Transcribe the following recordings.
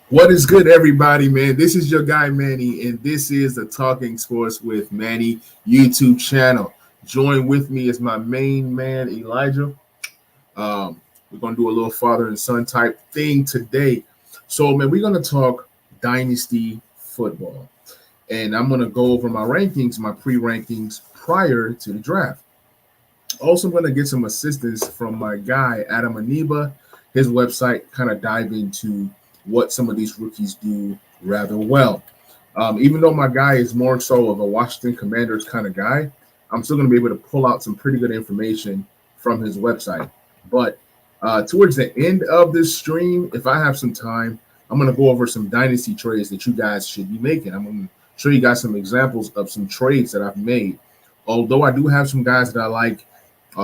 What is good, everybody, man? This is your guy, Manny, and this is the Talking Sports with Manny YouTube channel. Join with me is my main man, Elijah. We're going to do a little father and son type thing today. So, man, we're going to talk Dynasty football, and I'm going to go over my rankings, my pre-rankings prior to the draft. Also, I'm going to get some assistance from my guy, Adam Aniba, his website, kind of dive into what some of these rookies do rather well. Even though my guy is more so of a Washington Commanders kind of guy, I'm still going to be able to pull out some pretty good information from his website. But towards the end of this stream, if I have some time, I'm going to go over some dynasty trades that you guys should be making. I'm going to show you guys some examples of some trades that I've made. Although I do have some guys that I like,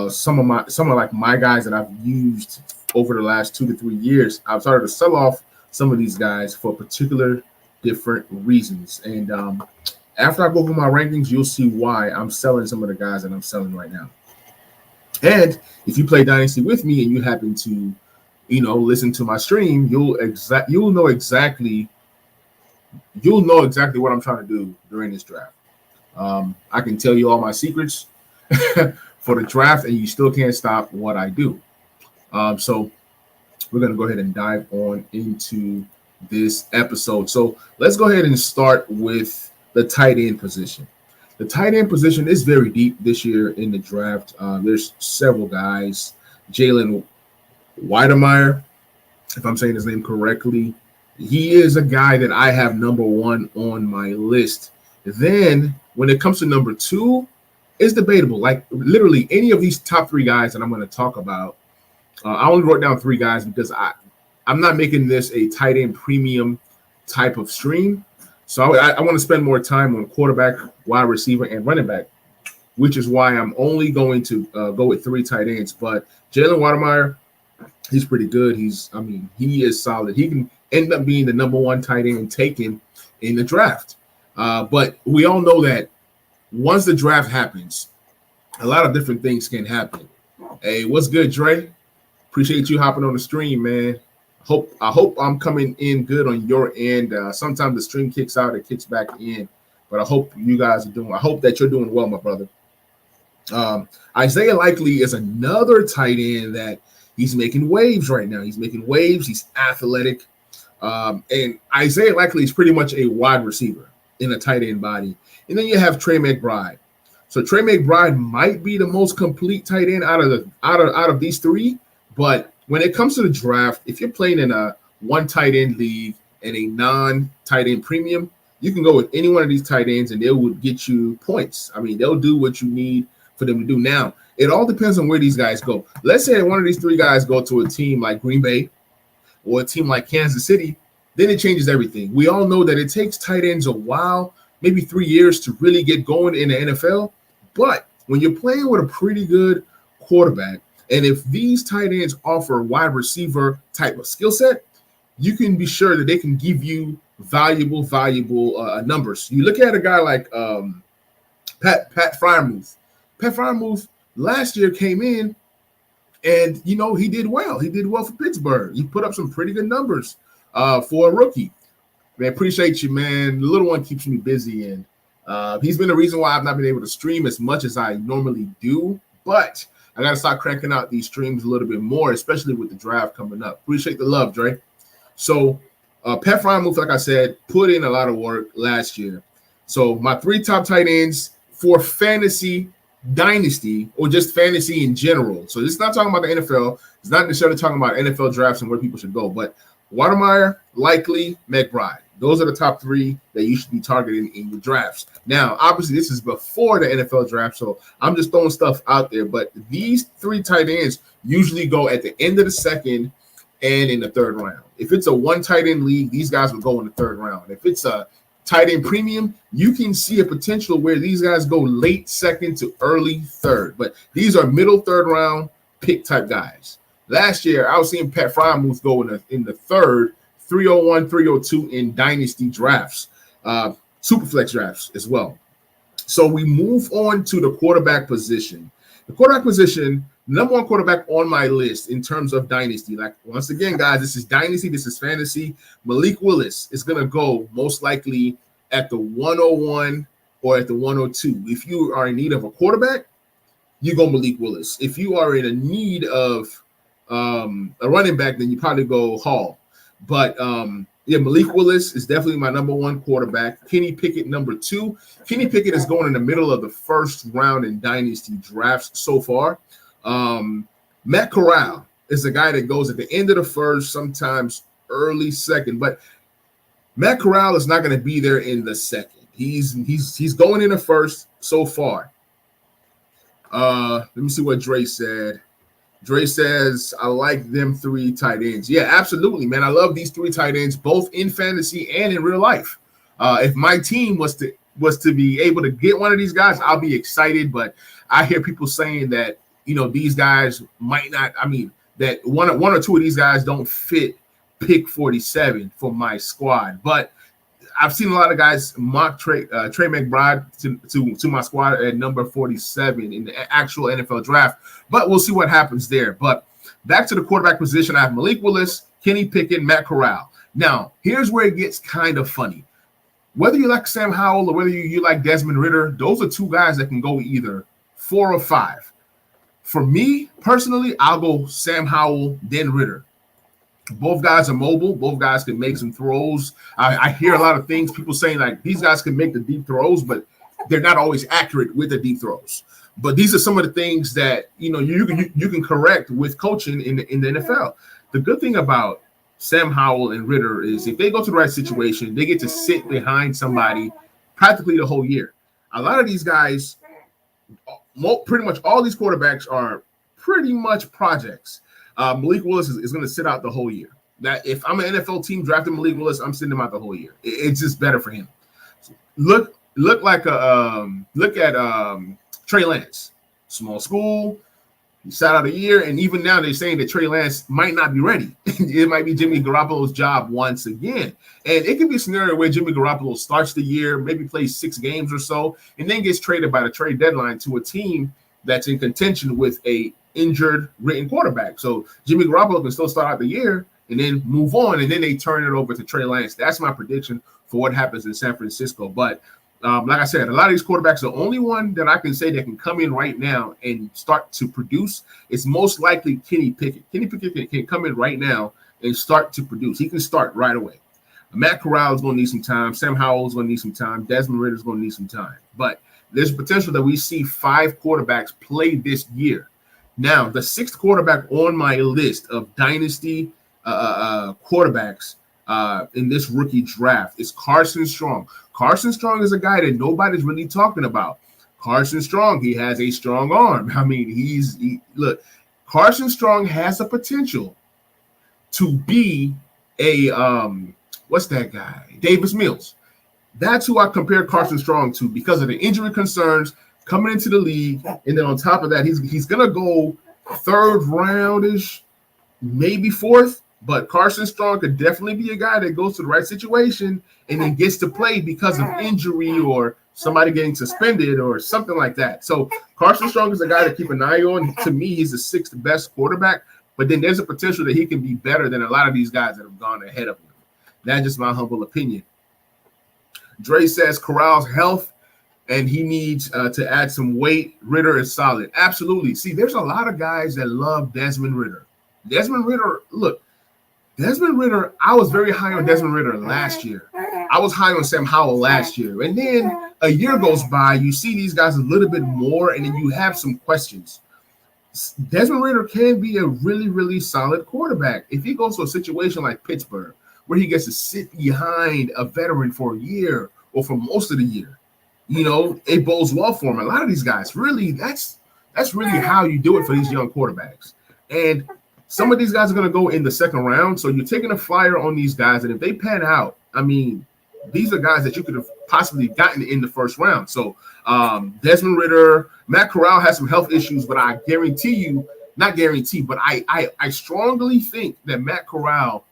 some of my guys that I've used over the last 2 to 3 years, I've started to sell off some of these guys for particular different reasons. And after I go over my rankings, you'll see why I'm selling some of the guys that I'm selling right now. And if you play Dynasty with me and you happen to, listen to my stream, you'll know exactly what I'm trying to do during this draft. I can tell you all my secrets for the draft, and you still can't stop what I do. So we're going to go ahead and dive on into this episode. So let's go ahead and start with the tight end position. The tight end position is very deep this year in the draft. There's several guys. Jalen Weidermeier, if I'm saying his name correctly, he is a guy that I have number one on my list. Then when it comes to number two, it's debatable. Like literally any of these top three guys that I'm going to talk about, I only wrote down three guys because I'm not making this a tight end premium type of stream. So I want to spend more time on quarterback, wide receiver, and running back, which is why I'm only going to go with three tight ends. But Jalen Weidermeier, he's pretty good. He is solid. He can end up being the number one tight end taken in the draft. But we all know that once the draft happens, a lot of different things can happen. Hey, what's good, Dre? Appreciate you hopping on the stream, man. I hope I'm coming in good on your end. Sometimes the stream kicks out, it kicks back in, but I hope you guys are doing. I hope that you're doing well, my brother. Isaiah Likely is another tight end that he's making waves right now. He's making waves. He's athletic, and Isaiah Likely is pretty much a wide receiver in a tight end body. And then you have Trey Mcbride. So Trey Mcbride might be the most complete tight end out of these three. But when it comes to the draft, if you're playing in a one tight end league and a non-tight end premium, you can go with any one of these tight ends and they would get you points. I mean, they'll do what you need for them to do. Now, it all depends on where these guys go. Let's say one of these three guys go to a team like Green Bay or a team like Kansas City, then it changes everything. We all know that it takes tight ends a while, maybe 3 years to really get going in the NFL. But when you're playing with a pretty good quarterback, and if these tight ends offer wide receiver type of skill set, you can be sure that they can give you valuable numbers. You look at a guy like Pat Freiermuth. Pat Freiermuth last year came in, and he did well. He did well for Pittsburgh. He put up some pretty good numbers for a rookie. Man, appreciate you, man. The little one keeps me busy, and he's been the reason why I've not been able to stream as much as I normally do, but I got to start cranking out these streams a little bit more, especially with the draft coming up. Appreciate the love, Dre. So Pat Freiermuth, like I said, put in a lot of work last year. So my three top tight ends for fantasy dynasty or just fantasy in general. So it's not talking about the NFL. It's not necessarily talking about NFL drafts and where people should go. But Weidermeier, Likely, McBride. Those are the top three that you should be targeting in your drafts. Now, obviously, this is before the NFL draft, so I'm just throwing stuff out there. But these three tight ends usually go at the end of the second and in the third round. If it's a one tight end league, these guys will go in the third round. If it's a tight end premium, you can see a potential where these guys go late second to early third. But these are middle third round pick type guys. Last year, I was seeing Pat Freiermuth go in the third, 301, 302 in dynasty drafts, superflex drafts as well. So we move on to the quarterback position. The quarterback position, Number one quarterback on my list in terms of Dynasty. Like, once again, guys, this is Dynasty. This is fantasy. Malik Willis is going to go most likely at the 101 or at the 102. If you are in need of a quarterback, you go Malik Willis. If you are in a need of a running back, then you probably go Hall. But Malik Willis is definitely my number one quarterback. Kenny Pickett, number two. Kenny Pickett is going in the middle of the first round in Dynasty drafts so far. Matt Corral is the guy that goes at the end of the first, sometimes early second. But Matt Corral is not going to be there in the second. He's going in the first so far. Let me see what Dre said. Dre says, I like them 3 tight ends. Yeah, absolutely, man. I love these 3 tight ends, both in fantasy and in real life. If my team was to be able to get one of these guys, I'll be excited. But I hear people saying that, these guys might not. I mean, that one or two of these guys don't fit pick 47 for my squad. But I've seen a lot of guys mock Trey Mcbride to my squad at number 47 in the actual NFL draft. But we'll see what happens there. But back to the quarterback position, I have Malik Willis, Kenny Pickett, Matt Corral. Now, here's where it gets kind of funny. Whether you like Sam Howell or whether you like Desmond Ritter, those are 2 guys that can go either 4 or 5. For me, personally, I'll go Sam Howell, then Ritter. Both guys are mobile. Both guys can make some throws. I hear a lot of things, people saying like these guys can make the deep throws, but they're not always accurate with the deep throws. But these are some of the things that you can correct with coaching in the NFL. The good thing about Sam Howell and Ritter is if they go to the right situation, they get to sit behind somebody practically the whole year. A lot of these guys, pretty much all these quarterbacks are pretty much projects. Malik Willis is going to sit out the whole year. That if I'm an NFL team drafting Malik Willis, I'm sitting him out the whole year. It's just better for him. Look at Trey Lance, small school. He sat out a year, and even now they're saying that Trey Lance might not be ready. It might be Jimmy Garoppolo's job once again. And it could be a scenario where Jimmy Garoppolo starts the year, maybe plays 6 games or so, and then gets traded by the trade deadline to a team that's in contention with a injured written quarterback. So Jimmy Garoppolo can still start out the year and then move on, and then they turn it over to Trey Lance. That's my prediction for what happens in San Francisco. But like I said, a lot of these quarterbacks, the only one that I can say that can come in right now and start to produce is most likely Kenny Pickett. Kenny Pickett can come in right now and start to produce. He can start right away. Matt Corral is going to need some time. Sam Howell is going to need some time. Desmond Ritter is going to need some time. But there's potential that we see 5 quarterbacks play this year. Now, the 6th quarterback on my list of dynasty quarterbacks in this rookie draft is Carson Strong. Carson Strong is a guy that nobody's really talking about. Carson Strong, he has a strong arm. I mean, look, Carson Strong has the potential to be a what's that guy? Davis Mills. That's who I compare Carson Strong to because of the injury concerns coming into the league. And then on top of that, he's going to go 3rd roundish, maybe 4th. But Carson Strong could definitely be a guy that goes to the right situation and then gets to play because of injury or somebody getting suspended or something like that. So Carson Strong is a guy to keep an eye on. To me, he's the 6th best quarterback. But then there's a potential that he can be better than a lot of these guys that have gone ahead of him. That's just my humble opinion. Dre says Corral's health and he needs to add some weight. Ritter is solid. Absolutely. See, there's a lot of guys that love Desmond Ritter. Desmond Ritter, I was very high on Desmond Ritter last year. I was high on Sam Howell last year. And then a year goes by, you see these guys a little bit more, and then you have some questions. Desmond Ritter can be a really, really solid quarterback. If he goes to a situation like Pittsburgh, where he gets to sit behind a veteran for a year or for most of the year, it bodes well for him. A lot of these guys, really, that's really how you do it for these young quarterbacks. And some of these guys are going to go in the 2nd round, so you're taking a flyer on these guys, and if they pan out, I mean, these are guys that you could have possibly gotten in the 1st round. So Desmond Ritter, Matt Corral has some health issues, but I guarantee you, not guarantee, but I strongly think that Matt Corral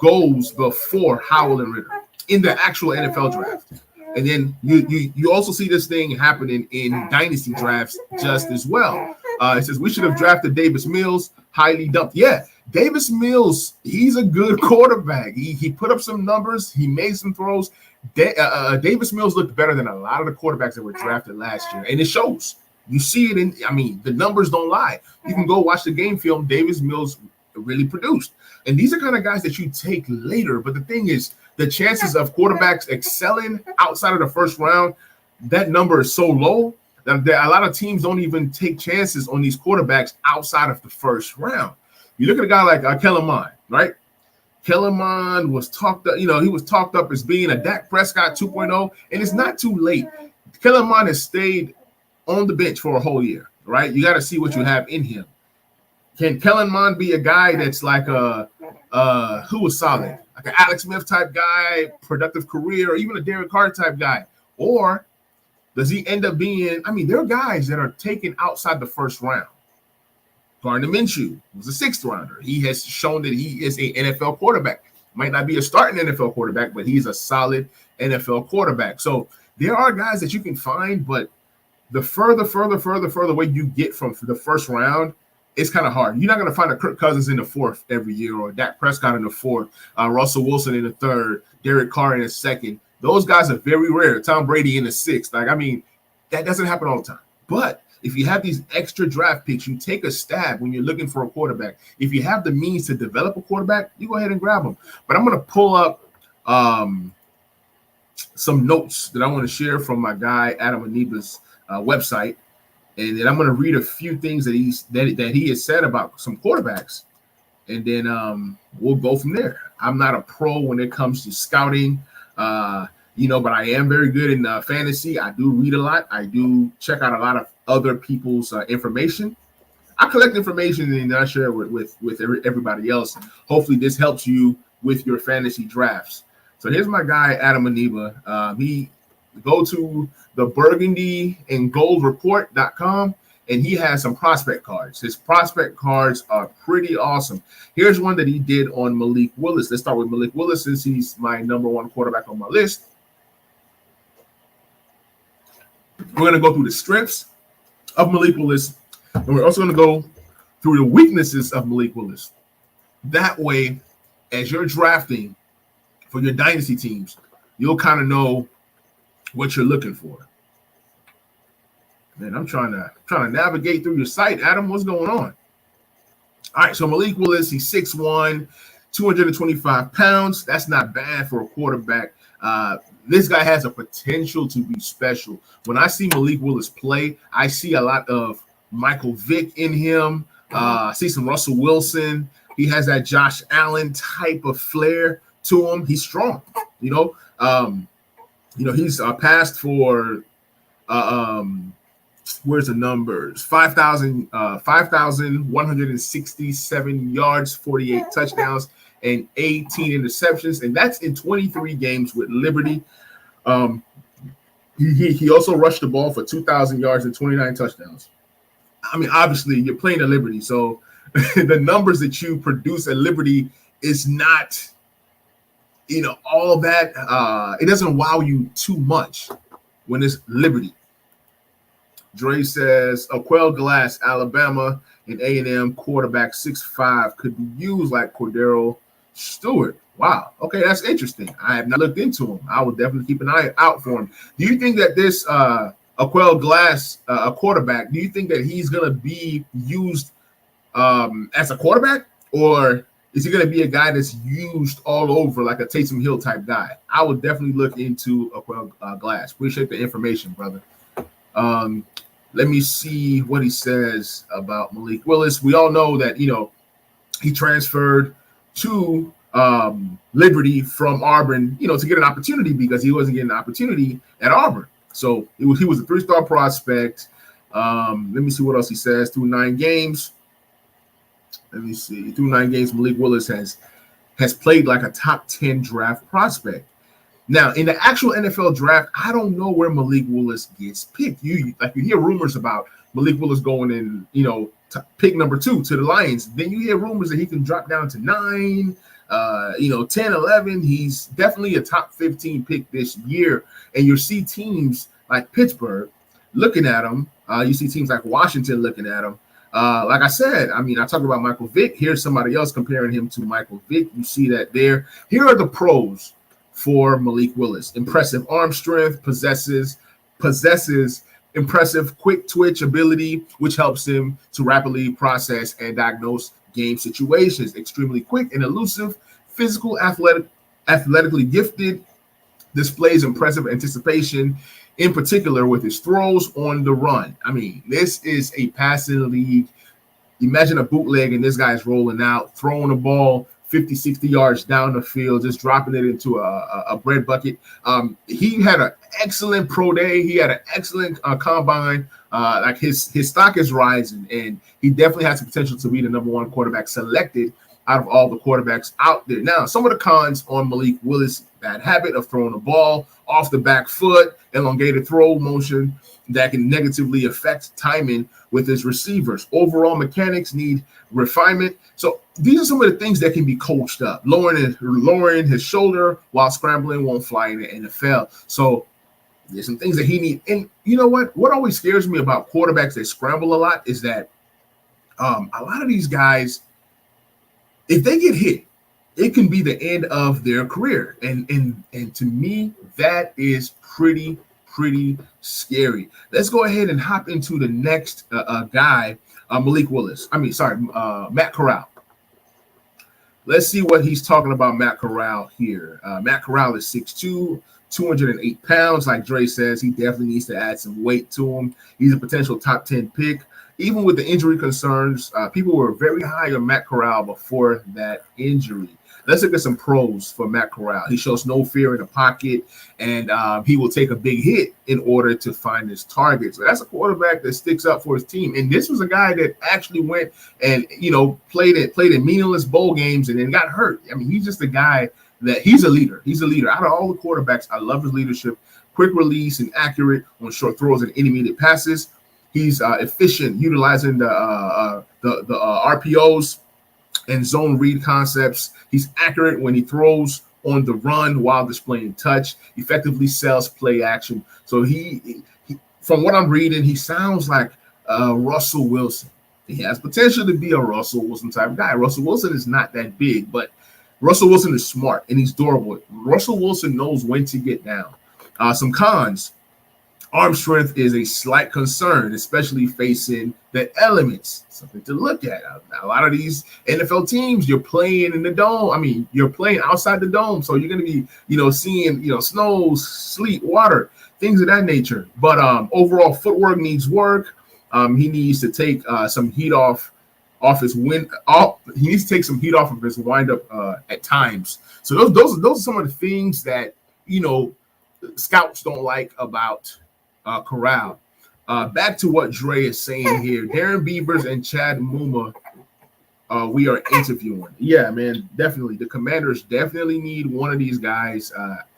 goes before Howell and Ritter in the actual NFL draft. And then you also see this thing happening in dynasty drafts just as well. It says we should have drafted Davis Mills, highly dumped. Yeah, Davis Mills, he's a good quarterback. He put up some numbers. He made some throws. Davis Mills looked better than a lot of the quarterbacks that were drafted last year, and it shows. You see it in, I mean, the numbers don't lie. You can go watch the game film. Davis Mills really produced. And these are kind of guys that you take later. But the thing is, the chances of quarterbacks excelling outside of the first round, that number is so low that a lot of teams don't even take chances on these quarterbacks outside of the first round. You look at a guy like Kellen Mond, right? Kellen Mond was talked up, he was talked up as being a Dak Prescott 2.0, and it's not too late. Kellen Mond has stayed on the bench for a whole year, right? You got to see what you have in him. Can Kellen Mond be a guy that's like who was solid, like an Alex Smith type guy, productive career, or even a Derek Carr type guy? Or does he end up being, there are guys that are taken outside the first round. Gardner Minshew was a sixth rounder. He has shown that he is an NFL quarterback. Might not be a starting NFL quarterback, but he's a solid NFL quarterback. So there are guys that you can find, but the further away you get from the first round, it's kind of hard. You're not going to find a Kirk Cousins in the fourth every year, or Dak Prescott in the fourth, Russell Wilson in the third, Derek Carr in the second. Those guys are very rare. Tom Brady in the sixth. That doesn't happen all the time. But if you have these extra draft picks, you take a stab when you're looking for a quarterback. If you have the means to develop a quarterback, you go ahead and grab them. But I'm going to pull up some notes that I want to share from my guy Adam Aniba's website, and then I'm going to read a few things that he has said about some quarterbacks, and then we'll go from there. I'm not a pro when it comes to scouting, but I am very good in fantasy. I do read a lot. I do check out a lot of other people's information. I collect information and then I share it with everybody else. Hopefully this helps you with your fantasy drafts. So here's my guy, Adam Aniba. He go to the burgundy and gold report.com, and he has some prospect cards. His prospect cards are pretty awesome. Here's one that he did on Malik Willis. Let's start with Malik Willis since he's my number one quarterback on my list. We're going to go through the strengths of Malik Willis, and we're also going to go through the weaknesses of Malik Willis. That way, as you're drafting for your dynasty teams, you'll kind of know what you're looking for. Man, I'm trying to navigate through your site. Adam, what's going on? All right, so Malik Willis, he's 6'1", 225 pounds. That's not bad for a quarterback. This guy has a potential to be special. When I see Malik Willis play, I see a lot of Michael Vick in him. I see some Russell Wilson. He has that Josh Allen type of flair to him. He's strong, he's passed for where's the numbers? 5,167 yards, 48 touchdowns, and 18 interceptions, and that's in 23 games with Liberty. He also rushed the ball for 2,000 yards and 29 touchdowns. Obviously, you're playing at Liberty, so the numbers that you produce at Liberty is not, all that. It doesn't wow you too much when it's Liberty. Dre says, Aquel Glass, Alabama, and A&M quarterback 6'5" could be used like Cordero Stewart. Wow. Okay, that's interesting. I have not looked into him. I will definitely keep an eye out for him. Do you think that this Aquel Glass, a quarterback, do you think that he's going to be used as a quarterback, or is he going to be a guy that's used all over like a Taysom Hill type guy? I would definitely look into Aquel Glass. Appreciate the information, brother. Let me see what he says about Malik Willis. We all know that, he transferred to Liberty from Auburn, to get an opportunity because he wasn't getting an opportunity at Auburn. So he was a 3-star prospect. Let me see what else he says. Through 9 games. Through 9 games, Malik Willis has played like a top 10 draft prospect. Now, in the actual NFL draft, I don't know where Malik Willis gets picked. You hear rumors about Malik Willis going in, pick number 2 to the Lions. Then you hear rumors that he can drop down to 9, 10, 11. He's definitely a top 15 pick this year. And you see teams like Pittsburgh looking at him. You see teams like Washington looking at him. Like I said, I mean, I talked about Michael Vick. Here's somebody else comparing him to Michael Vick. You see that there. Here are the pros for Malik Willis. Impressive arm strength, possesses impressive quick twitch ability, which helps him to rapidly process and diagnose game situations. Extremely quick and elusive, athletically gifted, displays impressive anticipation, in particular with his throws on the run. I mean, this is a passing league. Imagine a bootleg and this guy's rolling out, throwing the ball 50, 60 yards down the field, just dropping it into a bread bucket. He had an excellent pro day. He had an excellent combine. Like his stock is rising, and he definitely has the potential to be the number one quarterback selected out of all the quarterbacks out there. Now, some of the cons on Malik Willis: bad habit of throwing the ball off the back foot, elongated throw motion that can negatively affect timing with his receivers. Overall mechanics need refinement. So these are some of the things that can be coached up. Lowering his shoulder while scrambling won't fly in the NFL. So there's some things that he needs. And you know what? What always scares me about quarterbacks that scramble a lot is that a lot of these guys, if they get hit, it can be the end of their career. And to me, that is pretty scary. Let's go ahead and hop into the next guy, Malik Willis. Matt Corral. Let's see what he's talking about. Matt Corral here. Matt Corral is 6'2", 208 pounds. Like Dre says, he definitely needs to add some weight to him. He's a potential top 10 pick. Even with the injury concerns, people were very high on Matt Corral before that injury. Let's look at some pros for Matt Corral. He shows no fear in the pocket, and he will take a big hit in order to find his target. So that's a quarterback that sticks up for his team. And this was a guy that actually went and, played in meaningless bowl games and then got hurt. I mean, he's just a guy that he's a leader. He's a leader. Out of all the quarterbacks, I love his leadership. Quick release and accurate on short throws and intermediate passes. He's efficient, utilizing the RPOs and zone read concepts. He's accurate when he throws on the run while displaying touch, effectively sells play action. So he from what I'm reading, he sounds like Russell Wilson. He has potential to be a Russell Wilson type of guy. Russell Wilson is not that big, but Russell Wilson is smart and he's durable. Russell Wilson knows when to get down. Some cons. Arm strength is a slight concern, especially facing the elements. Something to look at. A lot of these NFL teams, you're playing in the dome. I mean, you're playing outside the dome, so you're going to be, seeing, snow, sleet, water, things of that nature. But overall, footwork needs work. He needs to take some heat off his wind. He needs to take some heat off of his windup at times. So those are some of the things that scouts don't like about Corral. Back to what Dre is saying here. Darren Bevers and Chad Mumma, we are interviewing. Yeah, man, definitely. The Commanders definitely need one of these guys.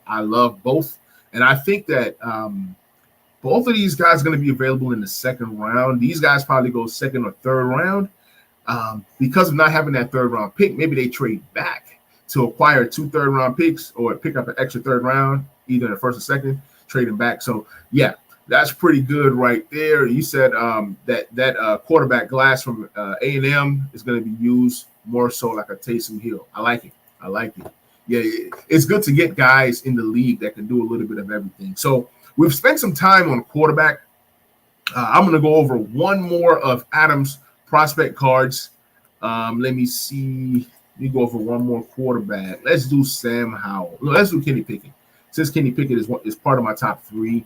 I love both. And I think that both of these guys are going to be available in the second round. These guys probably go second or third round. Because of not having that third round pick, maybe they trade back to acquire 2 third-round picks or pick up an extra third round, either in the first or second, trading back. So, yeah. That's pretty good right there. You said that quarterback glass from A&M is going to be used more so like a Taysom Hill. I like it. Yeah, it's good to get guys in the league that can do a little bit of everything. So we've spent some time on quarterback. I'm going to go over one more of Adam's prospect cards. Let me see. Let me go over one more quarterback. Let's do Sam Howell. No, let's do Kenny Pickett. Since Kenny Pickett is part of my top 3.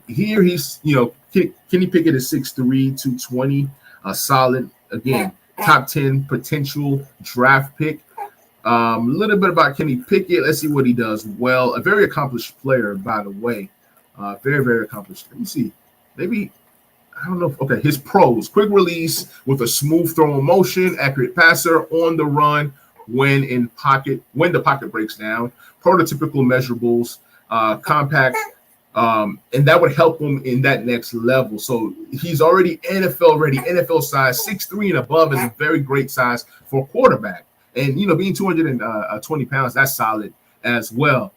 Here he's, Kenny Pickett is 6'3", 220, solid, again, top 10 potential draft pick. A little bit about Kenny Pickett. Let's see what he does well. A very accomplished player, by the way. Very, very accomplished. Let me see. Maybe, I don't know. Okay, his pros. Quick release with a smooth throw in motion, accurate passer on the run when the pocket breaks down. Prototypical measurables, compact. And that would help him in that next level. So he's already NFL ready, NFL size, 6'3" and above is a very great size for a quarterback. And, being 220 pounds, that's solid as well.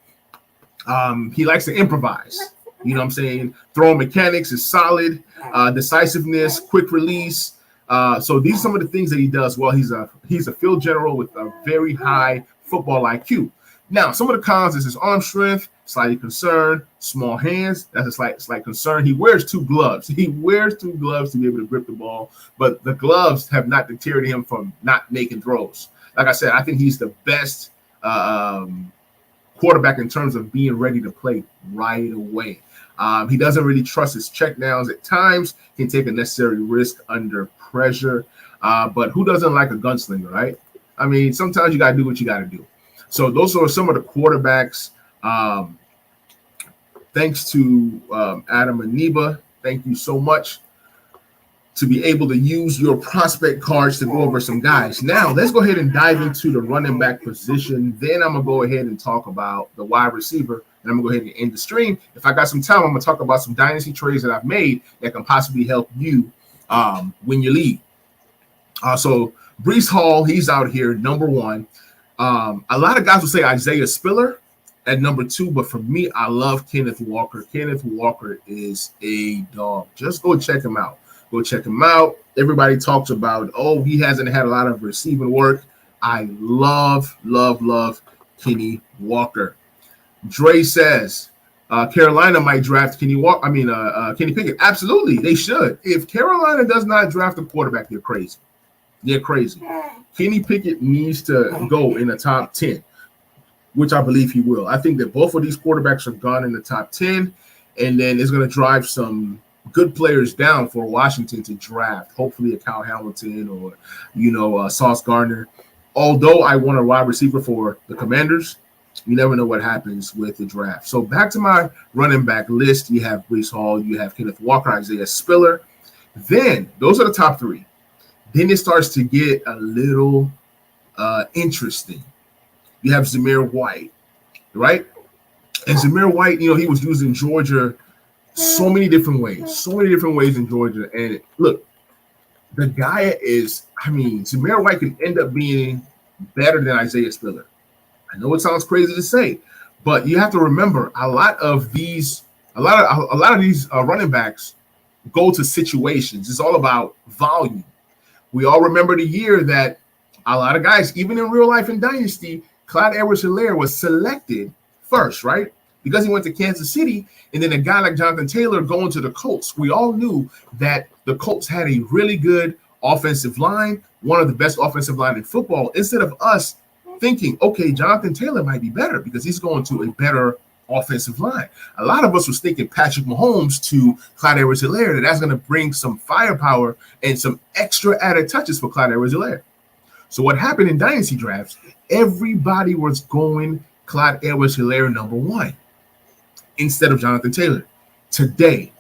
He likes to improvise. You know what I'm saying? Throwing mechanics is solid. Decisiveness, quick release. So these are some of the things that he does well. He's a field general with a very high football IQ. Now, some of the cons is his arm strength, slightly concerned, small hands. That's a slight concern. He wears 2 gloves. He wears 2 gloves to be able to grip the ball, but the gloves have not deterred him from not making throws. Like I said, I think he's the best quarterback in terms of being ready to play right away. He doesn't really trust his checkdowns at times. He can take a necessary risk under pressure. But who doesn't like a gunslinger, right? I mean, sometimes you got to do what you got to do. So those are some of the quarterbacks. Thanks to Adam and Neba. Thank you so much to be able to use your prospect cards to go over some guys. Now, let's go ahead and dive into the running back position. Then I'm going to go ahead and talk about the wide receiver. And I'm going to go ahead and end the stream. If I got some time, I'm going to talk about some dynasty trades that I've made that can possibly help you win your league. So Breece Hall, he's out here, number 1. A lot of guys will say Isaiah Spiller at number 2, but for me, I love Kenneth Walker. Kenneth Walker is a dog. Just go check him out. Go check him out. Everybody talks about, he hasn't had a lot of receiving work. I love Kenny Walker. Dre says Carolina might draft Kenny Pickett. Absolutely, they should. If Carolina does not draft a quarterback, they're crazy. They're crazy. Kenny Pickett needs to go in the top 10, which I believe he will. I think that both of these quarterbacks are gone in the top 10, and then it's going to drive some good players down for Washington to draft. Hopefully a Kyle Hamilton or, Sauce Gardner. Although I want a wide receiver for the Commanders, you never know what happens with the draft. So back to my running back list. You have Breece Hall, you have Kenneth Walker, Isaiah Spiller. Then those are the top 3. Then it starts to get a little interesting. You have Zamir White, right? And Zamir White, he was used in Georgia so many different ways in Georgia. And look, the guy Zamir White can end up being better than Isaiah Spiller. I know it sounds crazy to say, but you have to remember a lot of these running backs go to situations. It's all about volume. We all remember the year that a lot of guys, even in real life in Dynasty, Clyde Edwards-Helaire was selected first, right? Because he went to Kansas City, and then a guy like Jonathan Taylor going to the Colts. We all knew that the Colts had a really good offensive line, one of the best offensive line in football, instead of us thinking, okay, Jonathan Taylor might be better because he's going to a better offensive line. A lot of us was thinking Patrick Mahomes to Clyde Edwards-Helaire, that's going to bring some firepower and some extra added touches for Clyde Edwards-Helaire. So what happened in Dynasty drafts, everybody was going Clyde Edwards-Helaire number 1 instead of Jonathan Taylor. Today,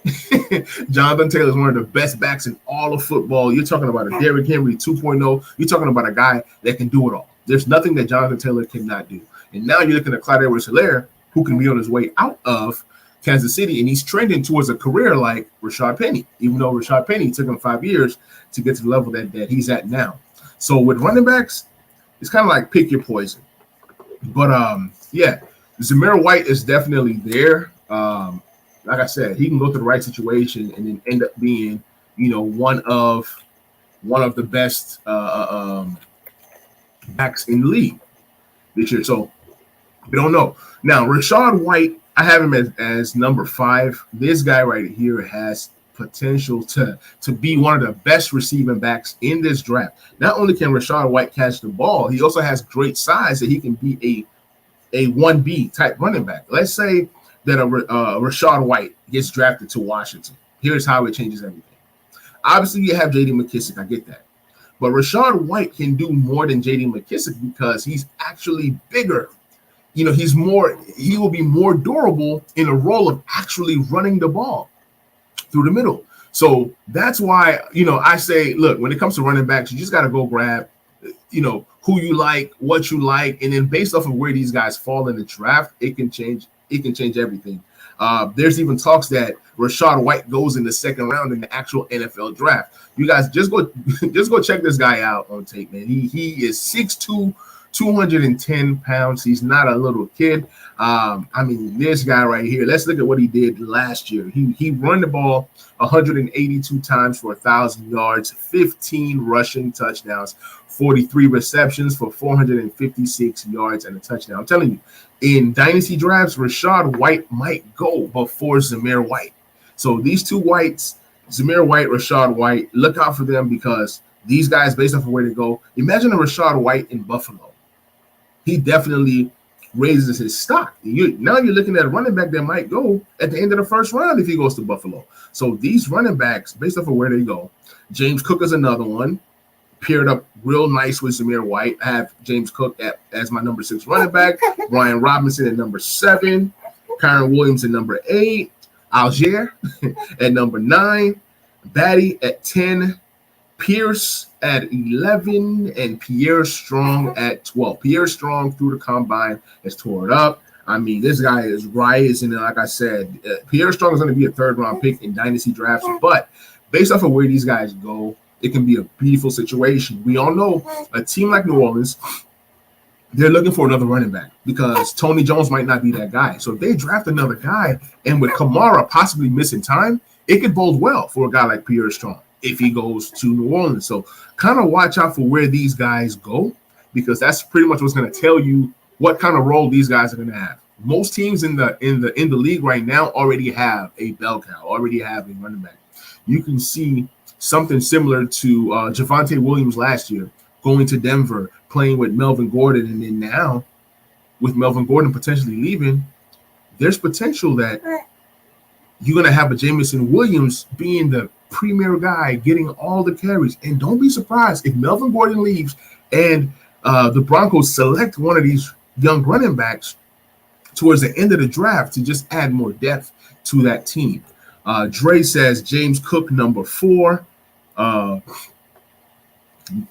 Jonathan Taylor is one of the best backs in all of football. You're talking about a Derrick Henry 2.0. You're talking about a guy that can do it all. There's nothing that Jonathan Taylor cannot do. And now you're looking at Clyde Edwards-Helaire, who can be on his way out of Kansas City, and he's trending towards a career like Rashad Penny, even though Rashad Penny took him 5 years to get to the level that he's at now. So with running backs, it's kind of like pick your poison. But, Zamir White is definitely there. Like I said, he can go to the right situation and then end up being, one of the best backs in the league this year. So we don't know. Now, Rashad White, I have him as number 5. This guy right here has potential to be one of the best receiving backs in this draft. Not only can Rashad White catch the ball, he also has great size that he can be a 1B type running back. Let's say that Rashad White gets drafted to Washington. Here's how it changes everything. Obviously, you have J.D. McKissic. I get that. But Rashad White can do more than J.D. McKissic because he's actually bigger. He will be more durable in a role of actually running the ball through the middle. So that's why, I say, look, when it comes to running backs, you just got to go grab, who you like, what you like. And then based off of where these guys fall in the draft, it can change everything. There's even talks that Rashad White goes in the 2nd round in the actual NFL draft. You guys just go check this guy out on tape, man. He is 6'2", 210 pounds. He's not a little kid. This guy right here, let's look at what he did last year. He run the ball 182 times for 1,000 yards, 15 rushing touchdowns, 43 receptions for 456 yards and a touchdown. I'm telling you, in dynasty drafts, Rashad White might go before Zamir White. So these two Whites, Zamir White, Rashad White, look out for them because these guys, based off of where they go, imagine a Rashad White in Buffalo. He definitely raises his stock. Now you're looking at a running back that might go at the end of the first round if he goes to Buffalo. So these running backs, based off of where they go, James Cook is another one, paired up real nice with Zamir White. I have James Cook as my number 6 running back, Brian Robinson at number 7, Kyron Williams at number 8, Algier at number 9, Batty at 10, Pierce at 11, and Pierre Strong at 12. Pierre Strong through the combine has tore it up. This guy is rising. And like I said, Pierre Strong is going to be a 3rd-round pick in dynasty drafts. But based off of where these guys go, it can be a beautiful situation. We all know a team like New Orleans, they're looking for another running back because Tony Jones might not be that guy. So if they draft another guy, and with Kamara possibly missing time, it could bode well for a guy like Pierre Strong if he goes to New Orleans. So kind of watch out for where these guys go because that's pretty much what's going to tell you what kind of role these guys are going to have. Most teams in the league right now already have a bell cow, already have a running back. You can see something similar to Javonte Williams last year, going to Denver, playing with Melvin Gordon, and then now with Melvin Gordon potentially leaving, there's potential that you're going to have a Jameson Williams being the premier guy, getting all the carries. And don't be surprised if Melvin Gordon leaves and the Broncos select one of these young running backs towards the end of the draft to just add more depth to that team. Dre says James Cook, number 4.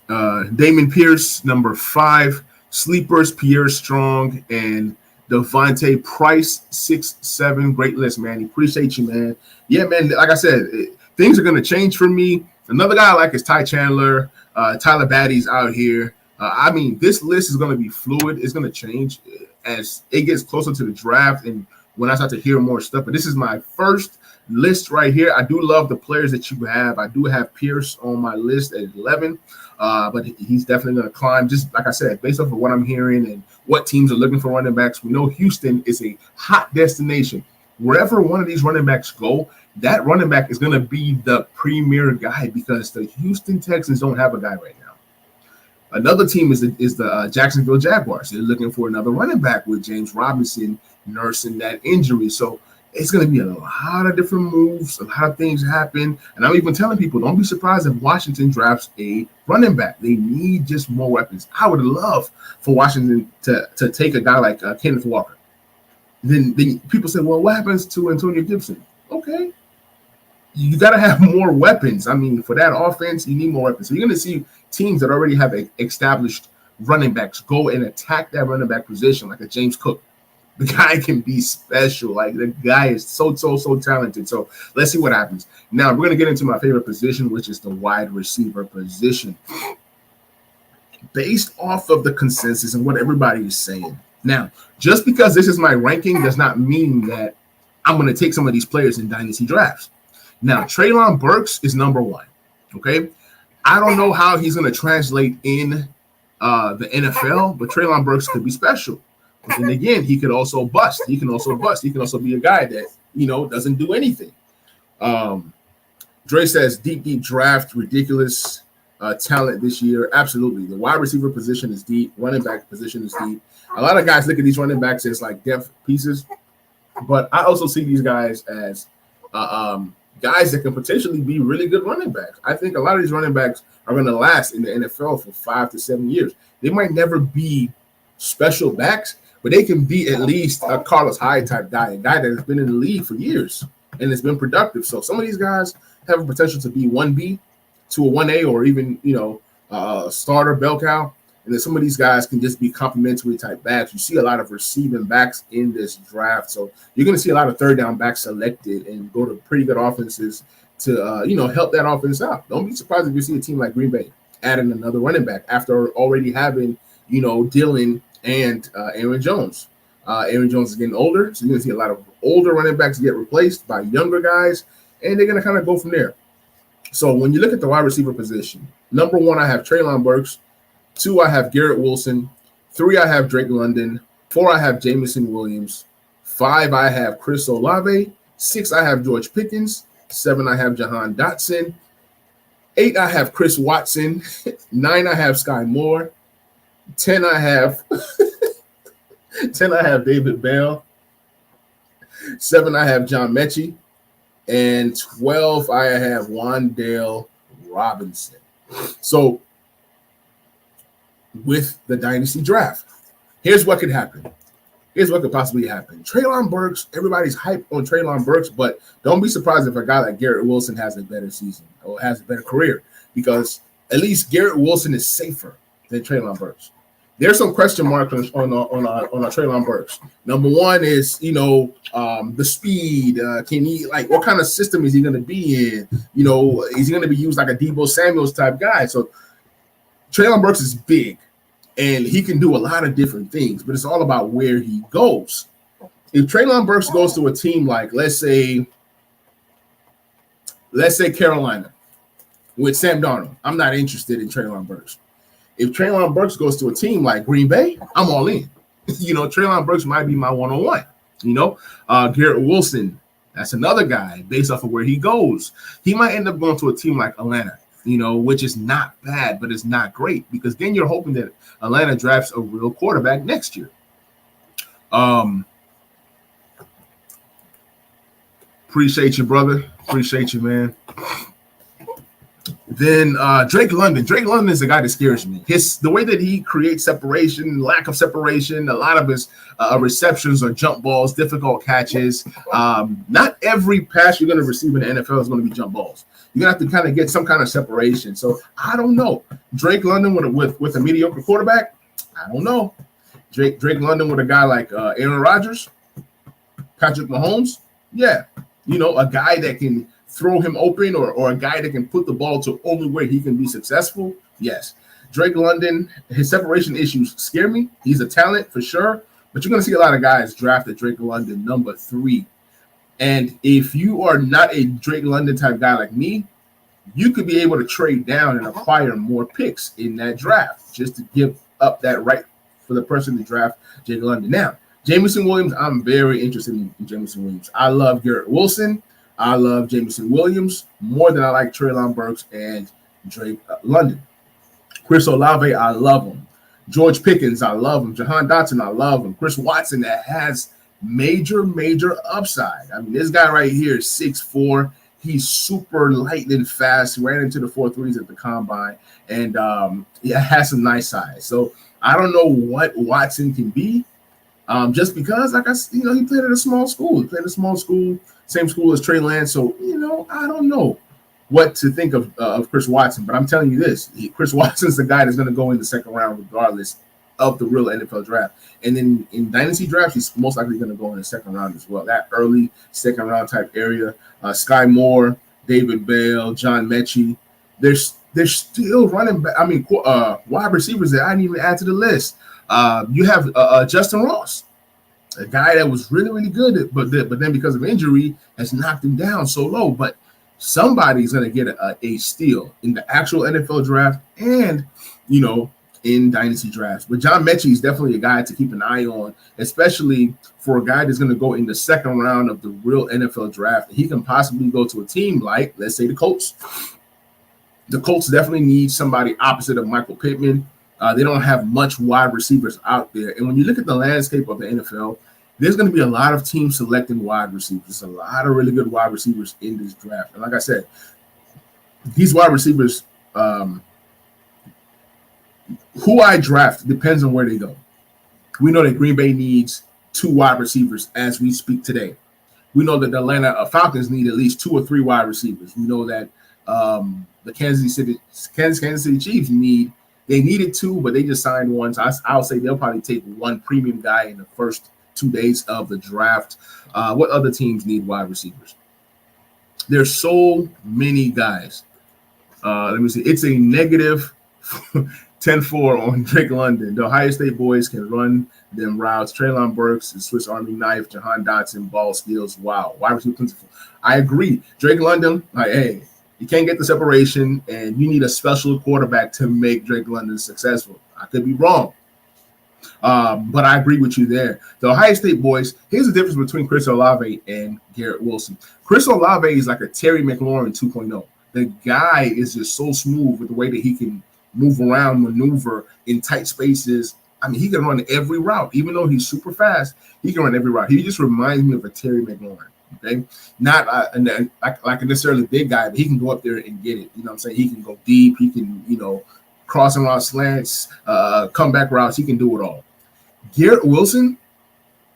Damon Pierce, number 5. Sleepers, Pierre Strong, and Devontae Price, 6-7. Great list, man. Appreciate you, man. Yeah, man, like I said, things are going to change for me. Another guy I like is Ty Chandler. Tyler Batty's out here. This list is going to be fluid. It's going to change as it gets closer to the draft and when I start to hear more stuff. But this is my first list right here. I do love the players that you have. I do have Pierce on my list at 11, but he's definitely going to climb. Just like I said, based off of what I'm hearing and what teams are looking for running backs, we know Houston is a hot destination. Wherever one of these running backs go, that running back is going to be the premier guy because the Houston Texans don't have a guy right now. Another team is the Jacksonville Jaguars. They're looking for another running back with James Robinson nursing that injury. So it's going to be a lot of different moves, a lot of things happen. And I'm even telling people, don't be surprised if Washington drafts a running back. They need just more weapons. I would love for Washington to take a guy like Kenneth Walker. Then people say, well, what happens to Antonio Gibson? Okay. You got to have more weapons. For that offense, you need more weapons. So you're going to see teams that already have established running backs go and attack that running back position like a James Cook. The guy can be special. Like, the guy is so talented. So let's see what happens. Now, we're going to get into my favorite position, which is the wide receiver position. Based off of the consensus and what everybody is saying. Now, just because this is my ranking does not mean that I'm going to take some of these players in dynasty drafts. Now, Treylon Burks is number 1, okay? I don't know how he's going to translate in the NFL, but Treylon Burks could be special. But then again, he could also bust. He can also be a guy that, doesn't do anything. Dre says, deep draft, ridiculous talent this year. Absolutely. The wide receiver position is deep. Running back position is deep. A lot of guys look at these running backs as like depth pieces, but I also see these guys as guys that can potentially be really good running backs. I think a lot of these running backs are going to last in the NFL for 5 to 7 years. They might never be special backs, but they can be at least a Carlos Hyde type guy, a guy that has been in the league for years and has been productive. So some of these guys have a potential to be 1B to a 1A or even, starter bell cow. And then some of these guys can just be complementary type backs. You see a lot of receiving backs in this draft. So you're going to see a lot of third down backs selected and go to pretty good offenses to, help that offense out. Don't be surprised if you see a team like Green Bay adding another running back after already having Dillon and Aaron Jones. Aaron Jones is getting older, so you're going to see a lot of older running backs get replaced by younger guys, and they're going to kind of go from there. So when you look at the wide receiver position, number 1, I have Treylon Burks. 2, I have Garrett Wilson. 3, I have Drake London. 4, I have Jameson Williams. 5, I have Chris Olavey. 6, I have George Pickens. 7, I have Jahan Dachshund. 8, I have Chris Watson. 9, I have Sky Moore. 10, I have 10, I have David Bell. 7, I have John Mechie. And 12, I have Wan'Dale Robinson. So with the Dynasty draft, here's what could happen. Here's what could possibly happen. Treylon Burks, everybody's hyped on Treylon Burks, but don't be surprised if a guy like Garrett Wilson has a better season or has a better career, because at least Garrett Wilson is safer than Treylon Burks. There's some question marks on Treylon Burks. Number 1 is, the speed. Can he, what kind of system is he going to be in? Is he going to be used like a Deebo Samuels type guy? So Treylon Burks is big, and he can do a lot of different things, but it's all about where he goes. If Treylon Burks goes to a team like, let's say Carolina with Sam Darnold, I'm not interested in Treylon Burks. If Treylon Burks goes to a team like Green Bay, I'm all in. Treylon Burks might be my one-on-one. Garrett Wilson, that's another guy based off of where he goes. He might end up going to a team like Atlanta, which is not bad, but it's not great, because then you're hoping that Atlanta drafts a real quarterback next year. Appreciate you, brother. Appreciate you, man. Then Drake London. Drake London is a guy that scares me. The way that he creates separation, lack of separation, a lot of his receptions are jump balls, difficult catches. Not every pass you're going to receive in the NFL is going to be jump balls. You're going to have to kind of get some kind of separation. So I don't know. Drake London with a mediocre quarterback, I don't know. Drake London with a guy like Aaron Rodgers, Patrick Mahomes, yeah. A guy that can throw him open, or a guy that can put the ball to only where he can be successful, yes. Drake London, his separation issues scare me. He's a talent for sure, but you're going to see a lot of guys drafted Drake London number 3. And if you are not a Drake London type guy like me, you could be able to trade down and acquire more picks in that draft just to give up that right for the person to draft Drake London. Now, Jameson Williams, I'm very interested in Jameson Williams. I love Garrett Wilson. I love Jameson Williams more than I like Treylon Burks and Drake London. Chris Olavey, I love him. George Pickens, I love him. Jahan Dachshund, I love him. Chris Watson, that has major upside. I mean, this guy right here is 6'4". He's super lightning fast. He ran into the 4.3s at the combine, and has some nice size. So I don't know what Watson can be, just because, he played at a small school. Same school as Trey Lance. So, I don't know what to think of Chris Watson. But I'm telling you this, Chris Watson's the guy that's going to go in the second round regardless of the real NFL draft. And then in Dynasty drafts, he's most likely going to go in the second round as well. That early second round type area. Sky Moore, David Bell, John Mechie. They're still running back. I mean, wide receivers that I didn't even add to the list. You have Justin Ross, a guy that was really good, but then because of injury has knocked him down so low. But somebody's going to get a steal in the actual NFL draft and, in Dynasty drafts. But John Mechie is definitely a guy to keep an eye on, especially for a guy that's going to go in the second round of the real NFL draft. He can possibly go to a team like, let's say, the Colts. The Colts definitely need somebody opposite of Michael Pittman. They don't have much wide receivers out there. And when you look at the landscape of the NFL, there's going to be a lot of teams selecting wide receivers. A lot of really good wide receivers in this draft. And like I said, these wide receivers, who I draft depends on where they go. We know that Green Bay needs 2 wide receivers as we speak today. We know that the Atlanta Falcons need at least 2 or 3 wide receivers. We know that the Kansas City Chiefs needed 2, but they just signed one. So I'll say they'll probably take 1 premium guy in the first 2 days of the draft. What other teams need wide receivers? There's so many guys. Let me see. It's a negative 10-4 on Drake London. The Ohio State boys can run them routes. Treylon Burks, the Swiss Army knife. Jahan Dachshund, ball skills. Wow. Wide receiver plentiful. I agree. Drake London, like, hey, you can't get the separation, and you need a special quarterback to make Drake London successful. I could be wrong. But I agree with you there. The Ohio State boys, here's the difference between Chris Olavey and Garrett Wilson. Chris Olavey is like a Terry McLaurin 2.0. The guy is just so smooth with the way that he can move around, maneuver in tight spaces. I mean, he can run every route. Even though he's super fast, he can run every route. He just reminds me of a Terry McLaurin, okay? Not like a necessarily big guy, but he can go up there and get it. You know what I'm saying? He can go deep. He can, crossing route slants, comeback routes. He can do it all. Garrett Wilson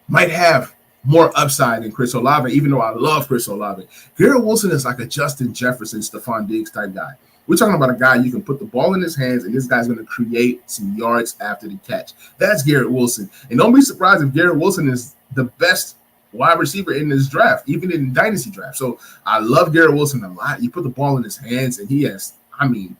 might have more upside than Chris Olavey, even though I love Chris Olavey. Garrett Wilson is like a Justin Jefferson, Stephon Diggs type guy. We're talking about a guy you can put the ball in his hands, and this guy's going to create some yards after the catch. That's Garrett Wilson. And don't be surprised if Garrett Wilson is the best wide receiver in this draft, even in the Dynasty draft. So I love Garrett Wilson a lot. You put the ball in his hands, and he has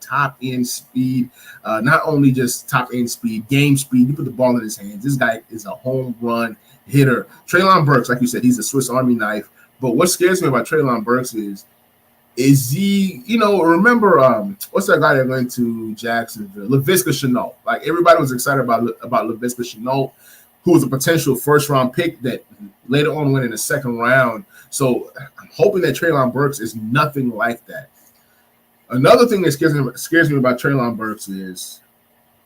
top-end speed, not only just top-end speed, game speed. You put the ball in his hands. This guy is a home run hitter. Treylon Burks, like you said, he's a Swiss Army knife. But what scares me about Treylon Burks is he, remember, what's that guy that went to Jacksonville? Laviska Shenault. Like, everybody was excited about Laviska Shenault, who was a potential first-round pick that later on went in the second round. So I'm hoping that Treylon Burks is nothing like that. Another thing that scares me about Treylon Burks is,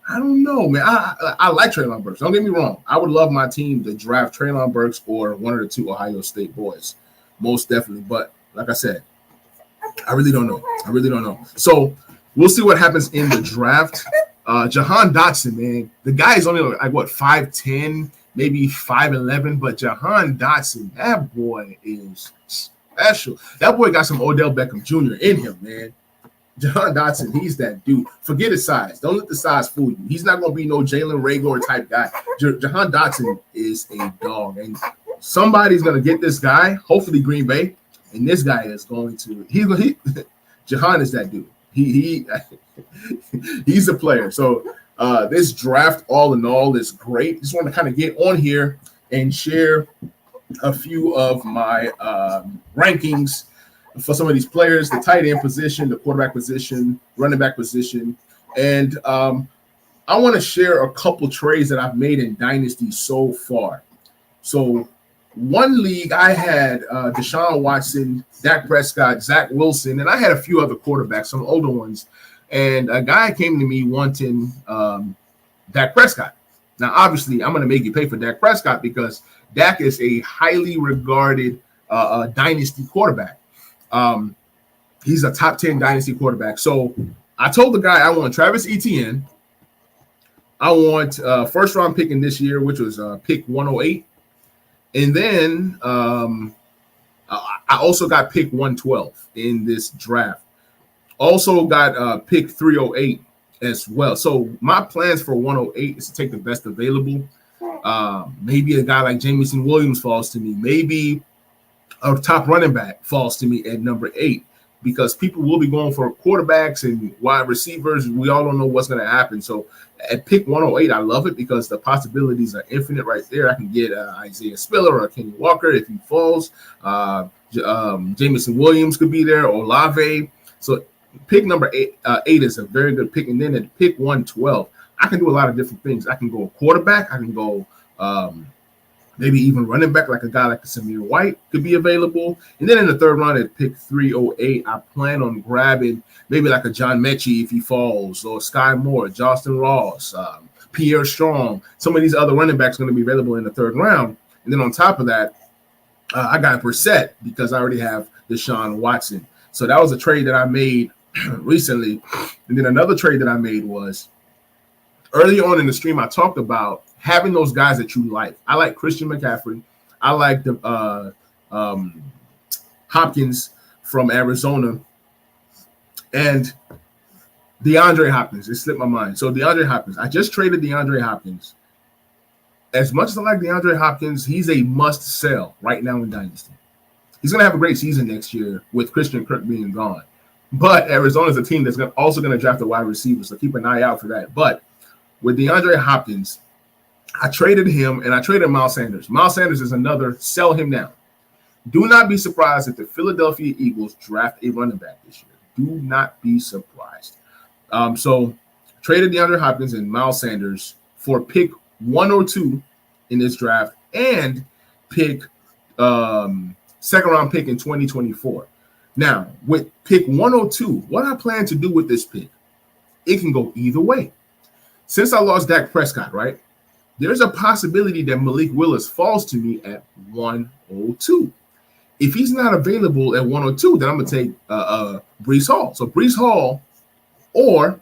I don't know, man. I like Treylon Burks. Don't get me wrong. I would love my team to draft Treylon Burks or one of the two Ohio State boys, most definitely. But like I said, I really don't know. So we'll see what happens in the draft. Jahan Dachshund, man, the guy is only like 5'10", maybe 5'11", but Jahan Dachshund, that boy is special. That boy got some Odell Beckham Jr. in him, man. Jahan Dachshund, he's that dude. Forget his size. Don't let the size fool you. He's not going to be no Jalen Reagor type guy. Jahan Dachshund is a dog. And somebody's going to get this guy, hopefully Green Bay, and this guy is going to – Jahan is that dude. He's a player. So this draft, all in all, is great. Just want to kind of get on here and share a few of my rankings for some of these players, the tight end position, the quarterback position, running back position. And I want to share a couple trades that I've made in Dynasty so far. So one league, I had Deshaun Watson, Dak Prescott, Zach Wilson, and I had a few other quarterbacks, some older ones. And a guy came to me wanting Dak Prescott. Now, obviously, I'm going to make you pay for Dak Prescott because Dak is a highly regarded Dynasty quarterback. He's a top 10 Dynasty quarterback. So I told the guy I want Travis Etienne. I want first round pick in this year, which was pick 108. And then I also got pick 112 in this draft. Also got pick 308 as well. So my plans for 108 is to take the best available. Maybe a guy like Jameson Williams falls to me. Maybe a top running back falls to me at number 8 because people will be going for quarterbacks and wide receivers. We all don't know what's going to happen. So at pick 108, I love it because the possibilities are infinite right there. I can get Isaiah Spiller or Kenny Walker if he falls. Jameson Williams could be there, or Olavey. So pick number 8 is a very good pick. And then at pick 112, I can do a lot of different things. I can go quarterback. I can go maybe even running back, like a guy like Samir White could be available. And then in the third round at pick 308, I plan on grabbing maybe like a John Mechie if he falls, or Sky Moore, Justin Ross, Pierre Strong. Some of these other running backs are going to be available in the third round. And then on top of that, I got Brissett because I already have Deshaun Watson. So that was a trade that I made recently. And then another trade that I made was early on in the stream, I talked about having those guys that you like. I like Christian McCaffrey. I like the Hopkins from Arizona. And DeAndre Hopkins. It slipped my mind. So DeAndre Hopkins. I just traded DeAndre Hopkins. As much as I like DeAndre Hopkins, he's a must-sell right now in Dynasty. He's going to have a great season next year with Christian Kirk being gone. But Arizona's a team that's also going to draft a wide receiver, so keep an eye out for that. But with DeAndre Hopkins, I traded him and I traded Miles Sanders. Miles Sanders is another sell him now. Do not be surprised if the Philadelphia Eagles draft a running back this year. Do not be surprised. So traded DeAndre Hopkins and Miles Sanders for pick 102 in this draft and pick second round pick in 2024. Now, with pick 102, what I plan to do with this pick, it can go either way. Since I lost Dak Prescott, right, there's a possibility that Malik Willis falls to me at 102. If he's not available at 102, then I'm going to take Breece Hall. So Breece Hall or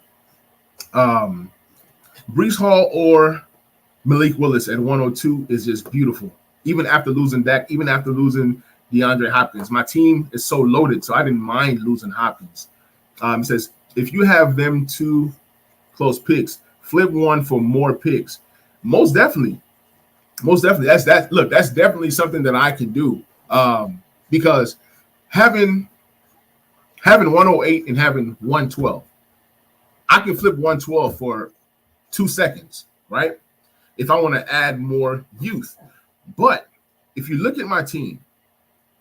Malik Willis at 102 is just beautiful. Even after losing Dak, even after losing DeAndre Hopkins, my team is so loaded, so I didn't mind losing Hopkins. It says, if you have them two close picks, flip one for more picks. Most definitely. That's definitely something that I can do. Because having 108 and having 112, I can flip 112 for 2 seconds, right? If I want to add more youth. But if you look at my team,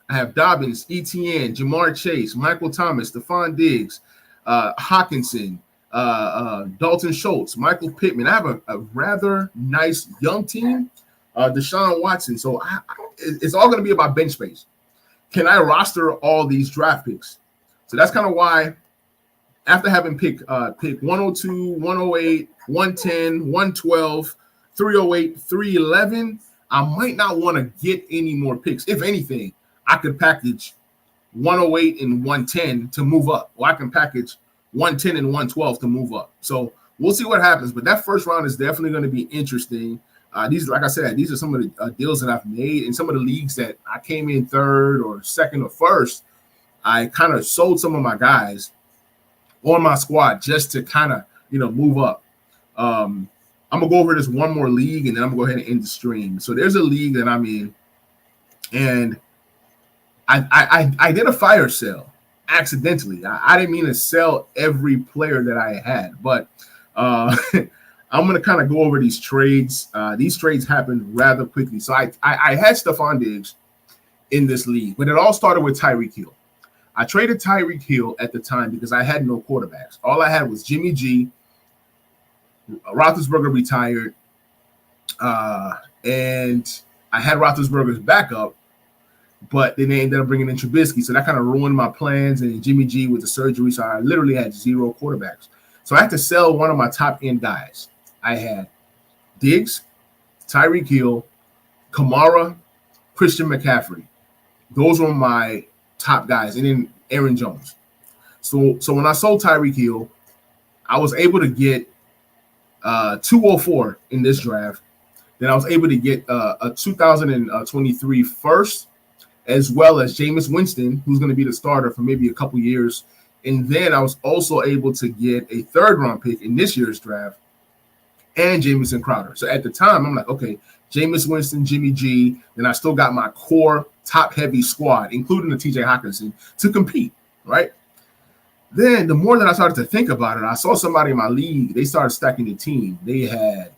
I have Dobbins, ETN, Jamar Chase, Michael Thomas, Stephon Diggs, Hawkinson, Dalton Schultz, Michael Pittman. I have a rather nice young team, Deshaun Watson. So it's all going to be about bench space. Can I roster all these draft picks? So that's kind of why after having pick 102, 108, 110, 112, 308, 311, I might not want to get any more picks. If anything, I could package 108 and 110 to move up, or I can package 110 and 112 to move up. So we'll see what happens. But that first round is definitely going to be interesting. These, like I said, these are some of the deals that I've made in some of the leagues that I came in third or second or first. I kind of sold some of my guys on my squad just to kind of, move up. I'm going to go over this one more league, and then I'm going to go ahead and end the stream. So there's a league that I'm in, and I did a fire sale accidentally. I didn't mean to sell every player that I had, but I'm going to kind of go over these trades. These trades happened rather quickly. So I had Stephon Diggs in this league, but it all started with Tyreek Hill. I traded Tyreek Hill at the time because I had no quarterbacks. All I had was Jimmy G. Roethlisberger retired, and I had Roethlisberger's backup, but then they ended up bringing in Trubisky, so that kind of ruined my plans, and Jimmy G with the surgery, so I literally had 0 quarterbacks. So I had to sell one of my top-end guys. I had Diggs, Tyreek Hill, Kamara, Christian McCaffrey. Those were my top guys, and then Aaron Jones. So when I sold Tyreek Hill, I was able to get 204 in this draft. Then I was able to get a 2023 first, as well as Jameis Winston, who's going to be the starter for maybe a couple years. And then I was also able to get a third-round pick in this year's draft and Jamison Crowder. So at the time, I'm like, okay, Jameis Winston, Jimmy G, then I still got my core top-heavy squad, including the TJ Hawkinson, to compete, right? Then the more that I started to think about it, I saw somebody in my league, they started stacking the team. They had,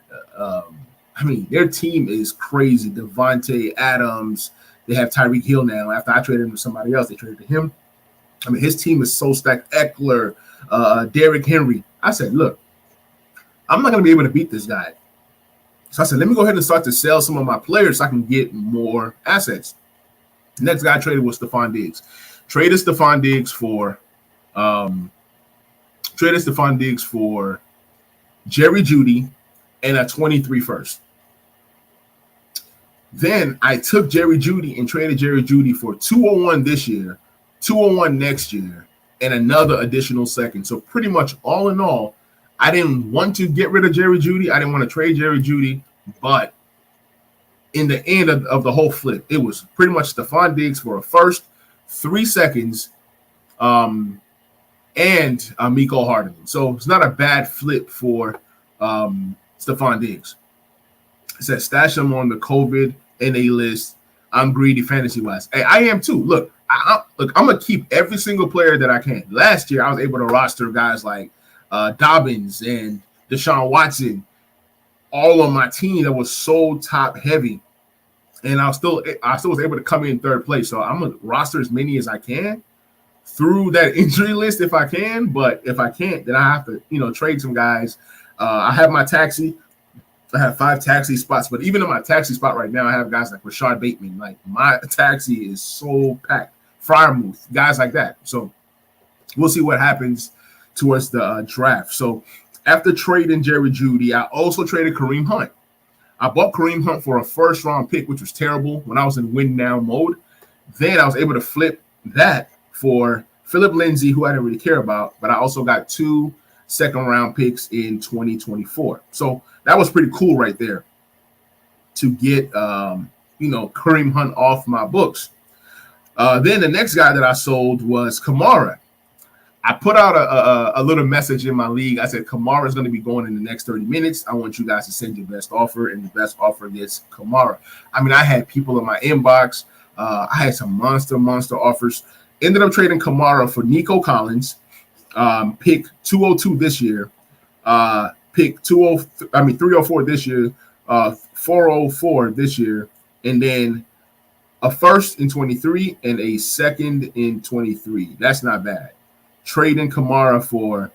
their team is crazy. Devontae Adams, they have Tyreek Hill now. After I traded him to somebody else, they traded to him. His team is so stacked. Eckler, Derrick Henry. I said, look, I'm not going to be able to beat this guy. So I said, let me go ahead and start to sell some of my players so I can get more assets. The next guy I traded was Stephon Diggs. Traded Stephon Diggs for Jerry Jeudy and a 23 first. Then I took Jerry Jeudy and traded Jerry Jeudy for 201 this year, 201 next year, and another additional second. So pretty much all in all, I didn't want to get rid of Jerry Jeudy. I didn't want to trade Jerry Jeudy, but in the end of the whole flip, it was pretty much Stephon Diggs for a first, 3 seconds, and Mecole Hardman. So it's not a bad flip for Stephon Diggs. It says stash him on the COVID NA list. I'm greedy fantasy-wise. Hey, I am too. Look, I'm going to keep every single player that I can. Last year, I was able to roster guys like Dobbins and Deshaun Watson all on my team that was so top heavy, and I still was able to come in third place. So I'm gonna roster as many as I can through that injury list if I can. But if I can't, then I have to, trade some guys. I have my taxi. I have 5 taxi spots, but even in my taxi spot right now, I have guys like Rashad Bateman. Like, my taxi is so packed. Fryermuth, guys like that. So we'll see what happens towards the draft. So after trading Jerry Jeudy, I also traded Kareem Hunt. I bought Kareem Hunt for a first-round pick, which was terrible when I was in win-now mode. Then I was able to flip that for Philip Lindsay, who I didn't really care about, but I also got 2 second-round picks in 2024. So that was pretty cool right there to get, Kareem Hunt off my books. Then the next guy that I sold was Kamara. I put out a little message in my league. I said, Kamara is going to be going in the next 30 minutes. I want you guys to send your best offer, and the best offer gets Kamara. I mean, I had people in my inbox. I had some monster offers. Ended up trading Kamara for Nico Collins, pick 202 this year, pick 304 this year, 404 this year, and then a first in 23 and a second in 23. That's not bad. Trading Kamara for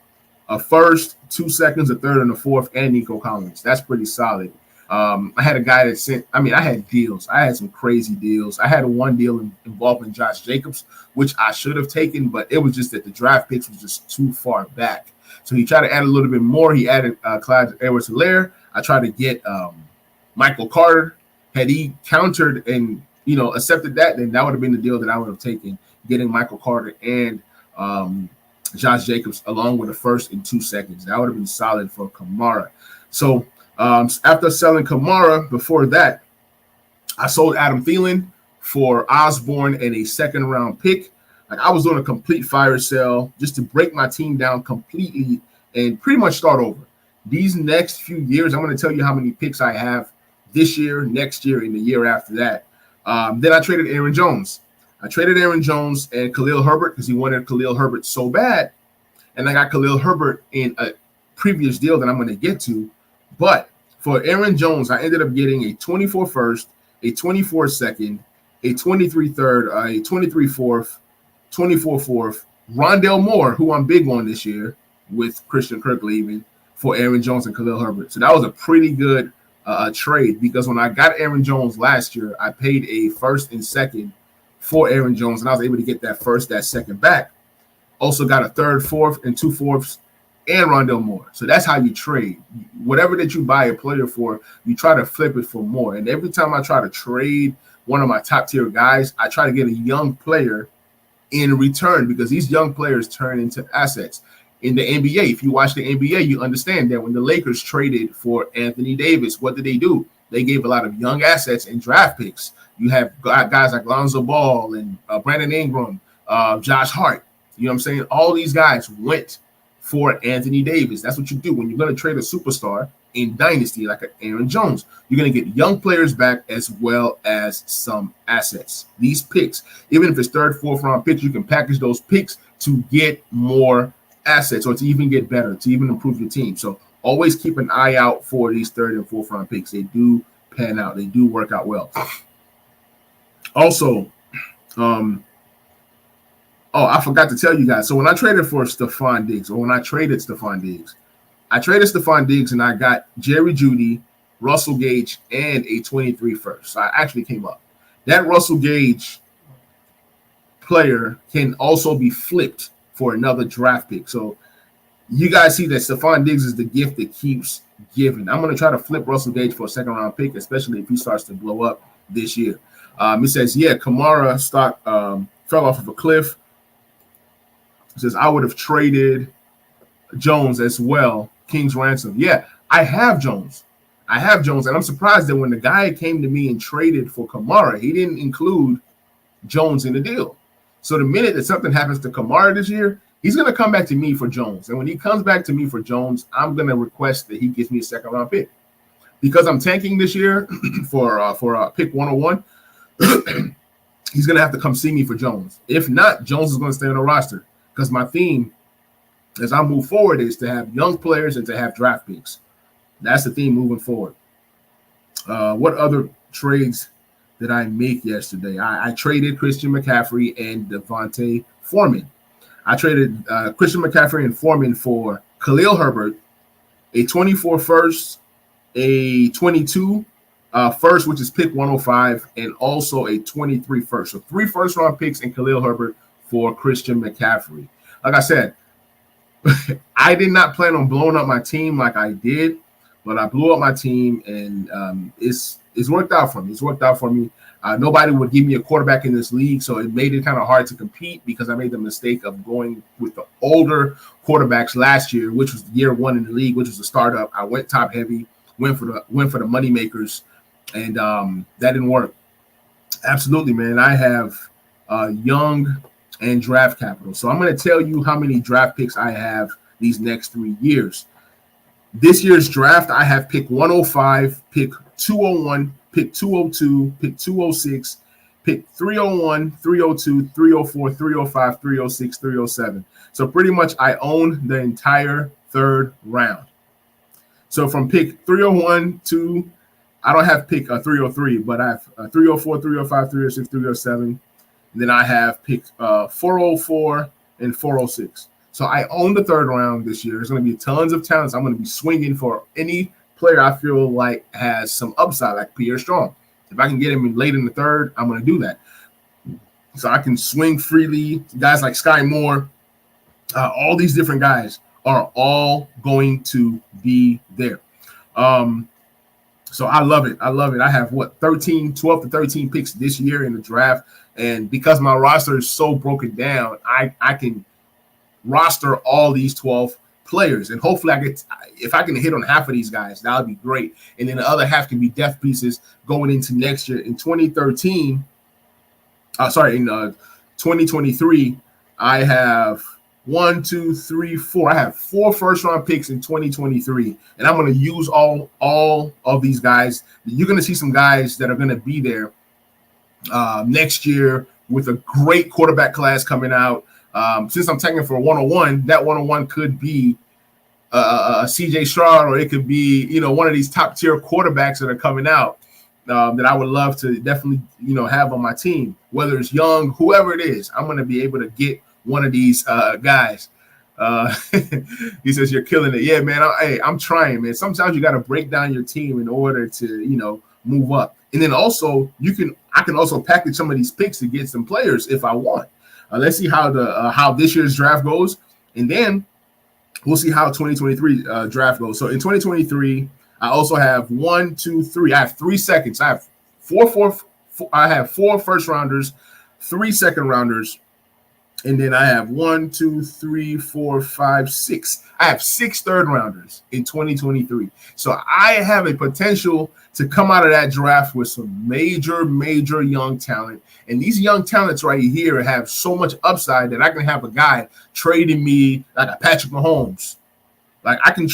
a first, 2 seconds, a third, and a fourth, and Nico Collins. That's pretty solid. I had a guy that I had deals. I had some crazy deals. I had one deal involving Josh Jacobs, which I should have taken, but it was just that the draft picks was just too far back. So he tried to add a little bit more. He added Clyde Edwards-Helaire. I tried to get Michael Carter. Had he countered and accepted that, then that would have been the deal that I would have taken, getting Michael Carter and Josh Jacobs along with a first in 2 seconds. That would have been solid for Kamara. So after selling Kamara, before that, I sold Adam Thielen for Osborne and a second-round pick. Like, I was doing a complete fire sale just to break my team down completely and pretty much start over. These next few years, I'm going to tell you how many picks I have this year, next year, and the year after that. Then I traded Aaron Jones. I traded Aaron Jones and Khalil Herbert because he wanted Khalil Herbert so bad. And I got Khalil Herbert in a previous deal that I'm going to get to. But for Aaron Jones, I ended up getting a 24 first, a 24 second, a 23 third, a 23 fourth, 24 fourth, Rondale Moore, who I'm big on this year with Christian Kirk leaving, for Aaron Jones and Khalil Herbert. So that was a pretty good trade, because when I got Aaron Jones last year, I paid a first and second for Aaron Jones, and I was able to get that first, that second back. Also got a third, fourth, and 2 fourths, and Rondale Moore. So that's how you trade. Whatever that you buy a player for, you try to flip it for more. And every time I try to trade one of my top tier guys, I try to get a young player in return, because these young players turn into assets. In the NBA, if you watch the NBA, you understand that when the Lakers traded for Anthony Davis, what did they do? They gave a lot of young assets and draft picks. You have guys like Lonzo Ball and Brandon Ingram, Josh Hart. You know what I'm saying? All these guys went for Anthony Davis. That's what you do when you're going to trade a superstar in Dynasty like Aaron Jones. You're going to get young players back as well as some assets. These picks, even if it's third, fourth round picks, you can package those picks to get more assets or to even get better, to even improve your team. So always keep an eye out for these third and fourth round picks. They do pan out. They do work out well. Also, I forgot to tell you guys. So when I traded for Stephon Diggs, I traded Stephon Diggs and I got Jerry Jeudy, Russell Gage, and a 23 first. So I actually came up. That Russell Gage player can also be flipped for another draft pick. So you guys see that Stephon Diggs is the gift that keeps giving. I'm going to try to flip Russell Gage for a second round pick, especially if he starts to blow up this year. It says, Kamara stock fell off of a cliff. It says, I would have traded Jones as well, King's ransom. Yeah, I have Jones. And I'm surprised that when the guy came to me and traded for Kamara, he didn't include Jones in the deal. So the minute that something happens to Kamara this year, he's going to come back to me for Jones. And when he comes back to me for Jones, I'm going to request that he gives me a second round pick. Because I'm tanking this year for pick 101, he's going to have to come see me for Jones. If not, Jones is going to stay on the roster. Because my theme as I move forward is to have young players and to have draft picks. That's the theme moving forward. What other trades did I make yesterday? I traded Christian McCaffrey and Devontae Foreman. I traded Christian McCaffrey and Foreman for Khalil Herbert, a 24 first, a 22 first, which is pick 105, and also a 23 first. So 3 first-round picks and Khalil Herbert for Christian McCaffrey. Like I said, I did not plan on blowing up my team like I did, but I blew up my team, and it's worked out for me. It's worked out for me. Nobody would give me a quarterback in this league, so it made it kind of hard to compete because I made the mistake of going with the older quarterbacks last year, which was year 1 in the league, which was a startup. I went top heavy, went for the money makers, and that didn't work. Absolutely, man. I have young and draft capital, so I'm going to tell you how many draft picks I have these next 3 years. This year's draft, I have pick 105, pick 201, pick 202, pick 206, pick 301, 302, 304, 305, 306, 307. So pretty much I own the entire 3rd round. So from pick 301 to, I don't have pick 303, but I have 304, 305, 306, 307. And then I have pick 404 and 406. So I own the 3rd round this year. There's going to be tons of talents. I'm going to be swinging for any player I feel like has some upside, like Pierre Strong. If I can get him late in the 3rd, I'm going to do that. So I can swing freely. Guys like Sky Moore, all these different guys are all going to be there. So I love it. I love it. I have 12 to 13 picks this year in the draft. And because my roster is so broken down, I can roster all these 12 players, and hopefully if I can hit on half of these guys, that would be great. And then the other half can be depth pieces going into next year. In 2023, I have 1, 2, 3, 4. I have 4 first-round picks in 2023, and I'm going to use all of these guys. You're going to see some guys that are going to be there next year with a great quarterback class coming out. Since I'm taking for a 101, that 101 could be a CJ Stroud, or it could be, one of these top tier quarterbacks that are coming out that I would love to definitely, have on my team, whether it's young, whoever it is. I'm going to be able to get one of these guys. He says, you're killing it. Yeah, man. I'm trying, man. Sometimes you got to break down your team in order to, move up. And then also I can also package some of these picks to get some players if I want. Let's see how this year's draft goes, and then we'll see how 2023 draft goes. So in 2023, I also have 1, 2, 3. I have 3 seconds. I have four first rounders, 3 second rounders, and then I have 1, 2, 3, 4, 5, 6. I have 6 third rounders in 2023. So I have a potential to come out of that draft with some major young talent. And these young talents right here have so much upside that I can have a guy trading me like a Patrick Mahomes. Like I can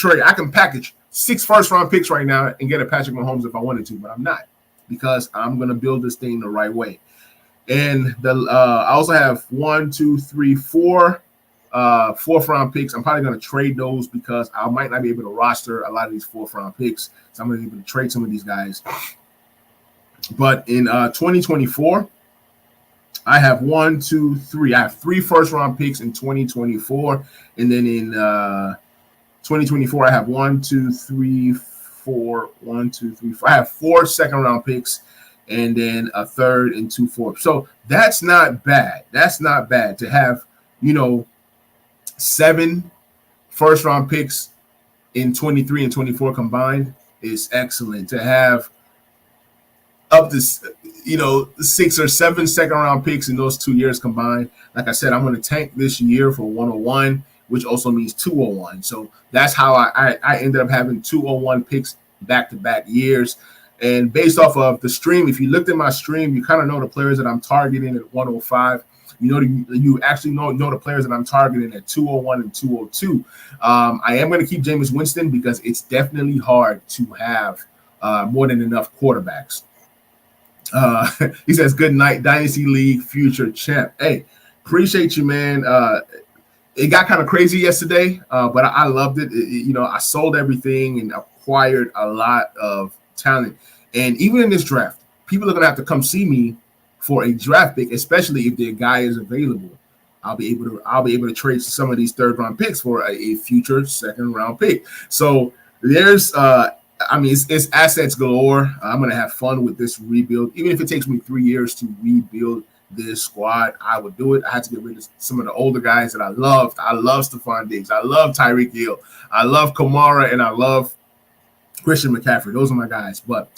package 6 first-round picks right now and get a Patrick Mahomes if I wanted to, but I'm not, because I'm going to build this thing the right way. And I also have 1, 2, 3, 4 fourth-round picks. I'm probably going to trade those because I might not be able to roster a lot of these fourth-round picks. So I'm going to be able to trade some of these guys. But in 2024, I have 1, 2, 3. I have 3 first-round picks in 2024. And then in 2024, I have 1, 2, 3, 4. 1, 2, 3, 4. I have 4 second-round picks, and then a third and 2 fourths. So that's not bad. That's not bad to have, 7 first-round picks in 23 and 24 combined is excellent. To have up to, 6 or 7 second-round picks in those 2 years combined. Like I said, I'm going to tank this year for 101, which also means 201. So that's how I ended up having 201 picks back-to-back years. And based off of the stream, if you looked at my stream, you kind of know the players that I'm targeting at 105. You actually know the players that I'm targeting at 201 and 202. I am going to keep Jameis Winston because it's definitely hard to have more than enough quarterbacks. He says, good night, Dynasty League future champ. Hey, appreciate you, man. It got kind of crazy yesterday, but I loved it. I sold everything, and of acquired a lot of talent. And even in this draft, people are going to have to come see me for a draft pick, especially if their guy is available. I'll be able to trade some of these third-round picks for a future second-round pick. So there's it's assets galore. I'm going to have fun with this rebuild. Even if it takes me 3 years to rebuild this squad, I would do it. I had to get rid of some of the older guys that I loved. I love Stephon Diggs. I love Tyreek Hill. I love Kamara, and I love Christian McCaffrey. Those are my guys. But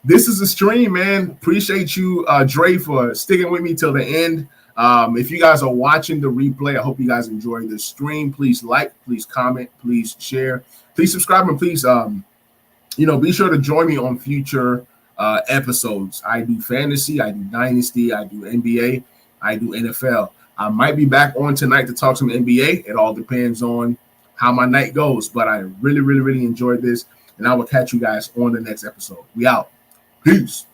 this is a stream, man. Appreciate you, Dre, for sticking with me till the end. If you guys are watching the replay, I hope you guys enjoy this stream. Please like, please comment, please share, please subscribe, and please, be sure to join me on future episodes. I do fantasy, I do dynasty, I do NBA, I do NFL. I might be back on tonight to talk some NBA. It all depends on how my night goes, but I really, really, really enjoyed this, and I will catch you guys on the next episode. We out. Peace.